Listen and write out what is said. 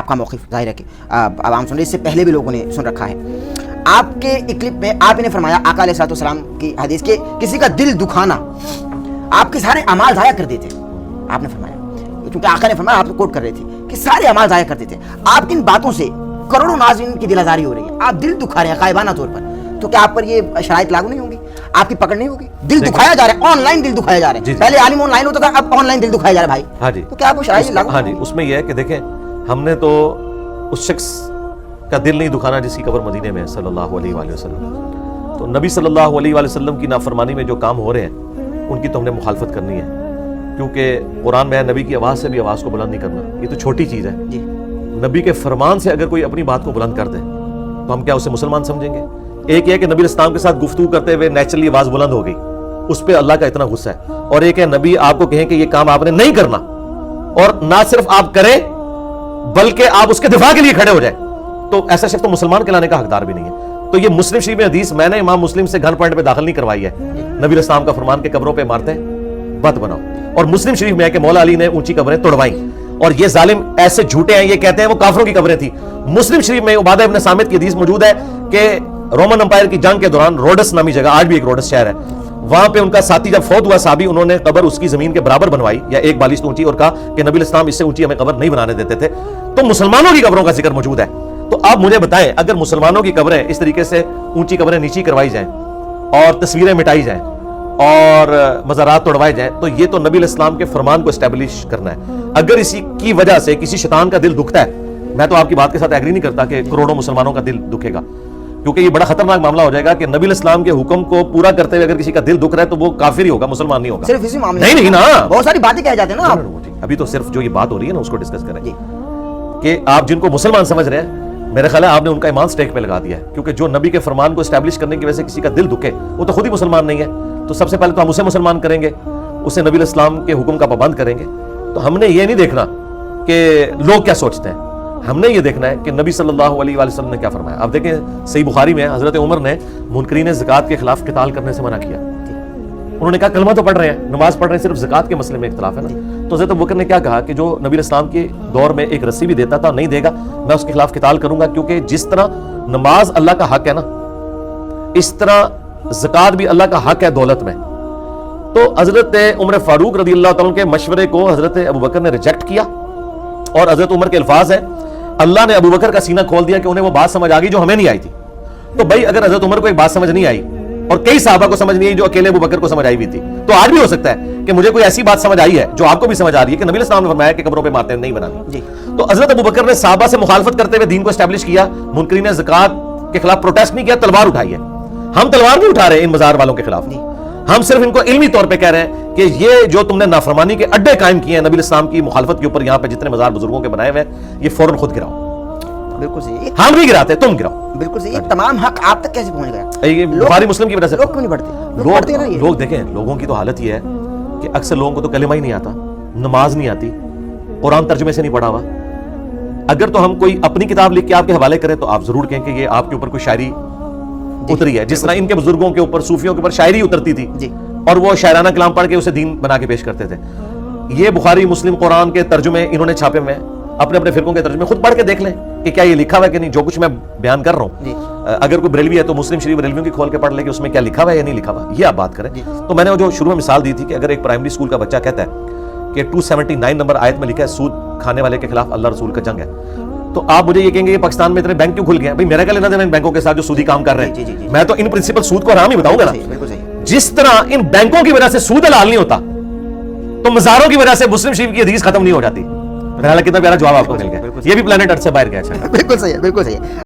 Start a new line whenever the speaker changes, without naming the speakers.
آپ کا موقف ظاہر ہے کہ عوام سن رہے، اس سے پہلے بھی لوگوں نے سن رکھا ہے. آپ کے ایک کلپ میں آپ نے فرمایا آقا علیہ السلام کی حدیث کہ کسی کا دل دکھانا آپ کے سارے اعمال ضائع کر دیتے. آپ نے فرمایا، کیونکہ آقا نے فرمایا، آپ کو کوٹ کر رہے تھے کہ سارے اعمال ضائع کر دیتے. آپ کی ان باتوں سے کروڑوں ناظرین کی دل آزاری ہو رہی ہے، آپ دل دکھا رہے ہیں غائبانہ طور پر، تو کیا آپ پر یہ شرائط لاگو نہیں ہوں گی؟ آپ کی پکڑ نہیں ہوگی؟ دل دکھایا جا رہا ہے، آن لائن دل دکھایا جا رہا ہے. پہلے عالم آن لائن ہوتا تھا، اب آن لائن دل دکھایا جا رہا ہے بھائی.
ہاں جی،
تو کیا آپ کو شرائط لاگو؟
ہاں جی، اس میں یہ ہے کہ دیکھیں، ہم نے تو اس شخص کا دل نہیں دکھانا جس کی قبر مدینے میں صلی اللہ علیہ وآلہ وسلم. تو نبی صلی اللہ علیہ وآلہ وسلم کی نافرمانی میں جو کام ہو رہے ہیں ان کی تو ہم نے مخالفت کرنی ہے، کیونکہ قرآن میں ہے نبی کی آواز سے بھی آواز کو بلند نہیں کرنا. یہ تو چھوٹی چیز ہے. نبی کے فرمان سے اگر کوئی اپنی بات کو بلند کر دے تو ہم کیا اسے مسلمان سمجھیں گے؟ ایک یہ کہ نبی اسلام کے ساتھ گفتگو کرتے ہوئے نیچرلی آواز بلند ہو گئی، اس پہ اللہ کا اتنا غصہ ہے. اور ایک ہے نبی آپ کو کہیں کہ یہ کام آپ نے نہیں کرنا، اور نہ صرف آپ کریں بلکہ آپ اس کے دفاع کے لیے کھڑے ہو جائیں، تو ایسا شخص تو مسلمان کہلانے کا حقدار بھی نہیں ہے. تو یہ مسلم شریف میں حدیث میں نے امام مسلم سے گن پوائنٹ پہ داخل نہیں کروائی ہے. نبی اسلام کا فرمان کے قبروں پہ مارتے ہیں بت بناؤ. اور مسلم شریف میں ہے کہ مولا علی نے اونچی قبریں توڑوائیں، اور یہ ظالم ایسے جھوٹے ہیں، یہ کہتے ہیں وہ کافروں کی قبریں تھیں. مسلم شریف میں عبادہ ابن صامت کی حدیث موجود ہے کہ رومن امپائر کی جنگ کے دوران روڈس نامی جگہ، آج بھی ایک روڈس شہر ہے، وہاں پہ ان کا ساتھی جب فوت ہوا صحابی، انہوں نے قبر اس کی زمین کے برابر بنوائی یا ایک بالشت اونچی، اور کہا کہ نبی اسلام اس سے اونچی ہمیں قبر نہیں بنانے دیتے تھے. تو مسلمانوں کی قبروں کا ذکر موجود ہے. تو آپ مجھے بتائیں، اگر مسلمانوں کی قبریں اس طریقے سے اونچی قبریں نیچی کروائی جائیں اور تصویریں مٹائی جائیں اور مزارات توڑوائے جائیں، تو یہ تو نبی علیہ السلام کے فرمان کو اسٹیبلش کرنا ہے. اگر اسی کی وجہ سے کسی شیطان کا دل دکھتا ہے، میں تو آپ کی بات کے ساتھ ایگری نہیں کرتا کہ کروڑوں مسلمانوں کا دل دکھے گا، کیونکہ یہ بڑا خطرناک معاملہ ہو جائے گا کہ نبی علیہ السلام کے حکم کو پورا کرتے ہوئے اگر کسی کا دل دکھ رہا ہے تو وہ کافر ہی ہوگا، مسلمان نہیں ہوگا.
صرف اسی معاملے
نہیں نا،
بہت ساری باتیں کہہ جاتے ہیں نا.
ابھی تو صرف جو یہ بات ہو رہی ہے نا اس کو ڈسکس کریں کہ آپ جن کو مسلمان سمجھ رہے ہیں، میرے خیال ہے آپ نے ان کا ایمان سٹیک پہ لگا دیا ہے، کیونکہ جو نبی کے فرمان کو اسٹیبلش کرنے کی وجہ سے کسی کا دل دکھے وہ تو خود ہی مسلمان نہیں ہے. تو سب سے پہلے تو ہم اسے مسلمان کریں گے، اسے نبی علیہ السلام کے حکم کا پابند کریں گے. تو ہم نے یہ نہیں دیکھنا کہ لوگ کیا سوچتے ہیں، ہم نے یہ دیکھنا ہے کہ نبی صلی اللہ علیہ وآلہ وسلم نے کیا فرمایا. اب دیکھیں صحیح بخاری میں حضرت عمر نے منکرین زکوٰۃ کے خلاف قتال کرنے سے منع کیا. انہوں نے کہا کلمہ تو پڑھ رہے ہیں، نماز پڑھ رہے ہیں، صرف زکوٰۃ کے مسئلے میں اختلاف ہے نا. تو حضرت ابوبکر نے کیا کہا کہ جو نبی علیہ السلام کے دور میں ایک رسی بھی دیتا تھا نہیں دے گا، میں اس کے خلاف قتال کروں گا، کیونکہ جس طرح نماز اللہ کا حق ہے نا، اس طرح زکوٰۃ بھی اللہ کا حق ہے دولت میں. تو حضرت عمر فاروق رضی اللہ تعالیٰ کے مشورے کو حضرت ابوبکر نے ریجیکٹ کیا، اور حضرت عمر کے الفاظ ہیں اللہ نے ابوبکر کا سینہ کھول دیا کہ انہیں وہ بات سمجھ آ گئی جو ہمیں نہیں آئی تھی. تو بھائی اگر حضرت عمر کو ایک بات سمجھ نہیں آئی اور کئی صحابہ کو سمجھ نہیں آئی جو اکیلے ابوبکر کو سمجھ آئی ہوئی تھی، تو آج بھی ہو سکتا ہے کہ مجھے کوئی ایسی بات سمجھ آئی ہے جو آپ کو بھی سمجھ آ رہی ہے کہ نبی علیہ السلام نے فرمایا کہ قبروں پہ مارتے نہیں بنانی. تو حضرت ابوبکر نے صحابہ سے مخالفت کرتے ہوئے دین کو اسٹیبلش کیا، منکرین زکوٰۃ کے خلاف پروٹیسٹ نہیں کیا، تلوار اٹھائی ہے. ہم تلوار نہیں اٹھا رہے ان مزار والوں کے خلاف، ہم صرف ان کو علمی طور پہ کہہ رہے ہیں کہ یہ جو تم نے نافرمانی کے اڈے قائم کیے ہیں نبی علیہ السلام کی مخالفت کے اوپر، یہاں پہ جتنے مزار بزرگوں کے بنائے ہوئے ہیں یہ فوراً خود گراؤ.
بالکل صحیح،
ہم نہیں گراتے، تم گراؤ.
بالکل صحیح. تمام حق آپ تک کیسے پہنچ گیا؟
یہ بخاری مسلم کی وجہ سے.
لوگ کیوں نہیں پڑھتے؟
لوگ دیکھیں، لوگوں کی تو حالت یہ ہے کہ اکثر لوگوں کو تو کلمہ ہی نہیں آتا، نماز نہیں آتی، قرآن ترجمے سے نہیں پڑھا ہوا. اگر تو ہم کوئی اپنی کتاب لکھ کے آپ کے حوالے کریں تو آپ ضرور کہیں کہ یہ آپ کے اوپر کوئی شاعری اتری ہے، جس طرح ان کے بزرگوں کے اوپر، صوفیوں کے اوپر شاعری اترتی تھی اور وہ شاعرانہ کلام پڑھ کے اسے دین بنا کے پیش کرتے تھے. یہ بخاری مسلم قرآن کے ترجمے انہوں نے چھاپے میں، اپنے اپنے فرقوں کے ترجمے خود پڑھ کے دیکھ لیں کہ کیا یہ لکھا ہوا ہے کہ نہیں. جو کچھ میں بیان کر رہا ہوں، اگر کوئی بریلوی ہے تو مسلم شریف بریلویوں کی کھول کے پڑھ لے کہ اس میں کیا لکھا ہوا ہے یا نہیں لکھا ہوا، یہ آپ بات کریں. تو میں نے جو شروع میں مثال دی تھی کہ اگر ایک پرائمری اسکول کا بچہ کہتا ہے کہ 279 نمبر آیت میں لکھا ہے سود کھانے والے کے خلاف اللہ رسول کا جنگ ہے، تو آپ مجھے یہ کہیں گے کہ پاکستان میں اتنے بینک کیوں کھل گئے ہیں؟ بھائی میرا کیا لینا دینا ان بینکوں کے ساتھ جو سودی کام کر رہے ہیں؟ میں تو ان پرنسپل سود کو حرام ہی بتاؤں گا نا. جس طرح ان بینکوں کی وجہ سے سود حلال نہیں ہوتا، تو مزاروں کی وجہ سے مسلم شریف کی حدیث ختم نہیں ہو جاتی. کتنا پیارا جواب آپ کو مل گیا. یہ بھی پلانٹ ارتھ سے باہر گیا.
بالکل صحیح ہے، بالکل صحیح ہے.